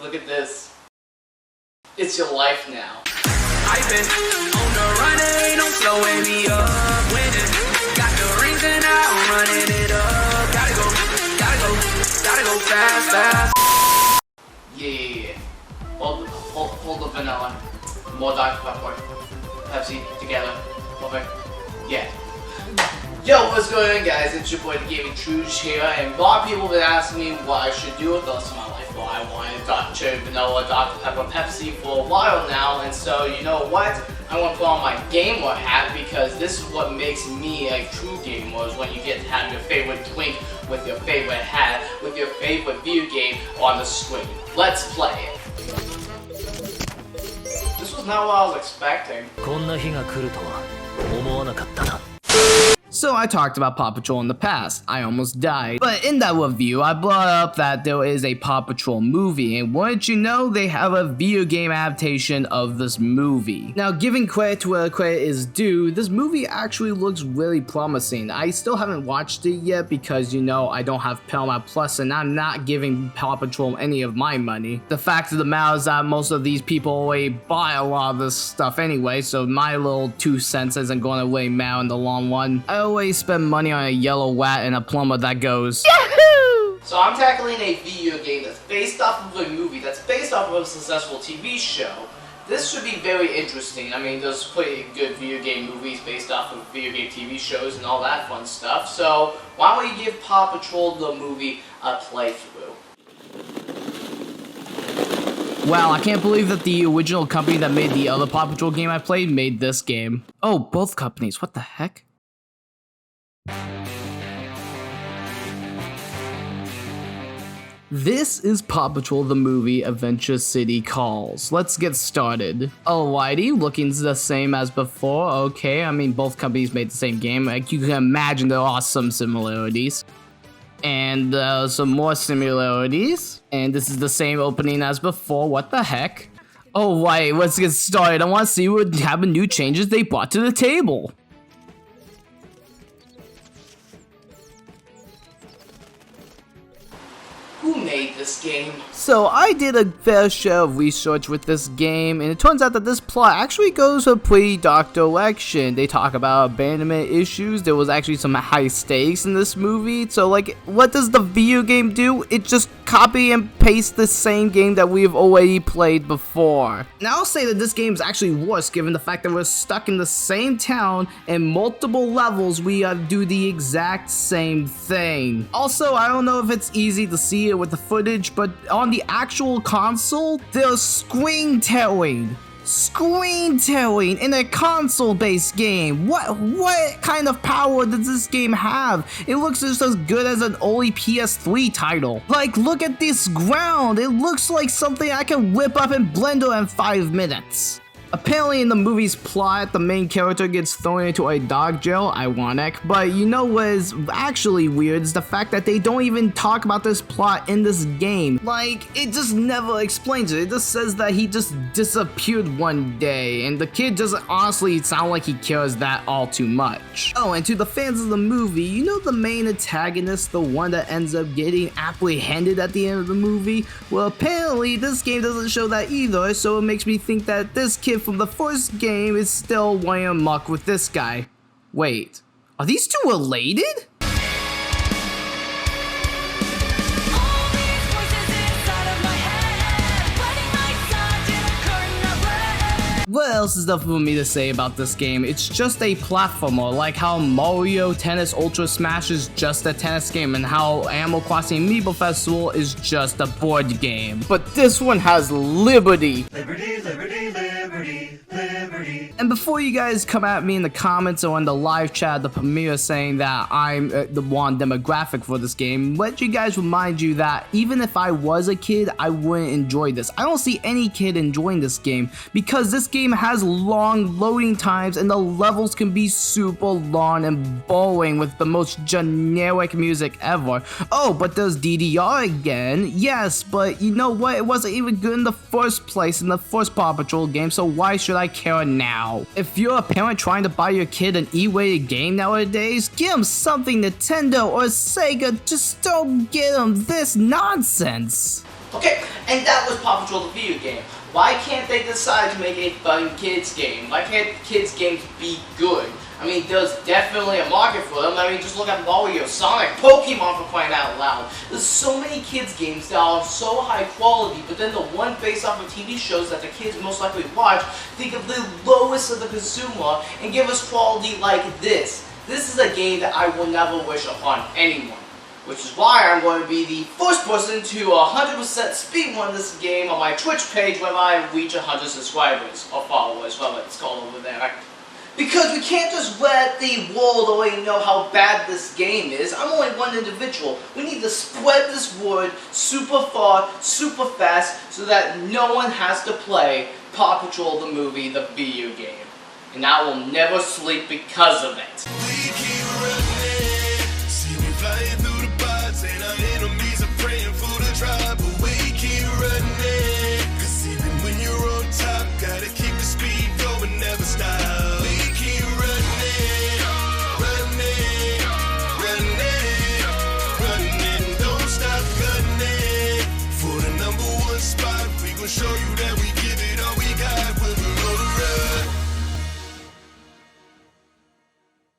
Look at this. It's your life now. I've been on the run, ain't no slowing me up. Winning, got the rings and now I'm running it up. Gotta go fast, fast. Yeah. Hold the vanilla. More Dr. Pepper. Pepsi together. Perfect. Yeah. Yo, what's going on, guys? It's your boy TheGamingTrouge here, and a lot of people have been asking me what I should do with the rest of my life. Well, I wanted Dr. Vanilla, Dr. Pepper, Pepsi for a while now, and so you know what? I want to put on my gamer hat because this is what makes me a true gamer, is when you get to have your favorite drink with your favorite hat, with your favorite video game on the screen. Let's play it. This was not what I was expecting. So I talked about Paw Patrol in the past. I almost died. But in that review, I brought up that there is a Paw Patrol movie, and wouldn't you know, they have a video game adaptation of this movie. Now, giving credit to where credit is due, this movie actually looks really promising. I still haven't watched it yet because, you know, I don't have Paramount Plus, and I'm not giving Paw Patrol any of my money. The fact of the matter is that most of these people already buy a lot of this stuff anyway, so my little 2 cents isn't going to really matter in the long run. I always spend money on a yellow rat and a plumber that goes Yahoo! So I'm tackling a video game that's based off of a movie that's based off of a successful TV show. This should be very interesting. I mean, there's pretty good video game movies based off of video game TV shows and all that fun stuff. So why don't we give Paw Patrol the movie a playthrough? Wow, I can't believe that the original company that made the other Paw Patrol game I played made this game. Oh, both companies, what the heck? This is Paw Patrol the movie Adventure City Calls. Let's get started. Alrighty, looking the same as before. Okay, I mean both companies made the same game. Like you can imagine there are some similarities. And some more similarities. And this is the same opening as before. What the heck? Oh right, let's get started. I want to see what happened, new changes they brought to the table. Who made this game? So I did a fair share of research with this game, and it turns out that this plot actually goes a pretty dark direction. They talk about abandonment issues. There was actually some high stakes in this movie. So like, what does the video game do? It just copy and paste the same game that we've already played before. Now I'll say that this game is actually worse given the fact that we're stuck in the same town and multiple levels we do the exact same thing. Also, I don't know if it's easy to see it with the footage, but on the actual console, there's screen tearing in a console-based game. What kind of power does this game have? It looks just as good as an early PS3 title. Like, look at this ground. It looks like something I can whip up in Blender in 5 minutes. Apparently in the movie's plot, the main character gets thrown into a dog jail, ironic, but you know what is actually weird is the fact that they don't even talk about this plot in this game. Like, it just never explains it. It just says that he just disappeared one day, and the kid doesn't honestly sound like he cares that all too much. Oh, and to the fans of the movie, you know the main antagonist, the one that ends up getting apprehended at the end of the movie? Well, apparently this game doesn't show that either, so it makes me think that this kid from the first game is still running amok with this guy. Wait, are these two related? What else is there for me to say about this game? It's just a platformer, like how Mario Tennis Ultra Smash is just a tennis game and how Animal Crossing Amiibo Festival is just a board game. But this one has liberty. Liberty, liberty, liberty, liberty. And before you guys come at me in the comments or in the live chat at the premiere saying that I'm the wrong demographic for this game, let you guys remind you that even if I was a kid, I wouldn't enjoy this. I don't see any kid enjoying this game because this game has long loading times and the levels can be super long and boring with the most generic music ever. Oh, but there's DDR again. Yes, but you know what? It wasn't even good in the first place in the first Paw Patrol game, so why should I care now? If you're a parent trying to buy your kid an E-rated game nowadays, give them something Nintendo or Sega. Just don't get them this nonsense. Okay, and that was Paw Patrol the video game. Why can't they decide to make a fun kids game? Why can't kids games be good? I mean, there's definitely a market for them. I mean, just look at Mario, Sonic, Pokemon, for crying out loud. There's so many kids games that are so high quality, but then the one based off of TV shows that the kids most likely watch think of the lowest of the consumer and give us quality like this. This is a game that I will never wish upon anyone. Which is why I'm going to be the first person to 100% speedrun this game on my Twitch page when I reach 100 subscribers, or followers, whatever it's called over there. Because we can't just let the world already know how bad this game is. I'm only one individual. We need to spread this word super far, super fast, so that no one has to play Paw Patrol the movie, the video game. And I will never sleep because of it. We keep running, see me flying through the pods, and our enemies are praying for the drop. But we keep running, cause even when you're on top, gotta keep the speed going, never stop. We keep running, running, running, running, don't stop gunning. For the #1 spot, we gon' show you that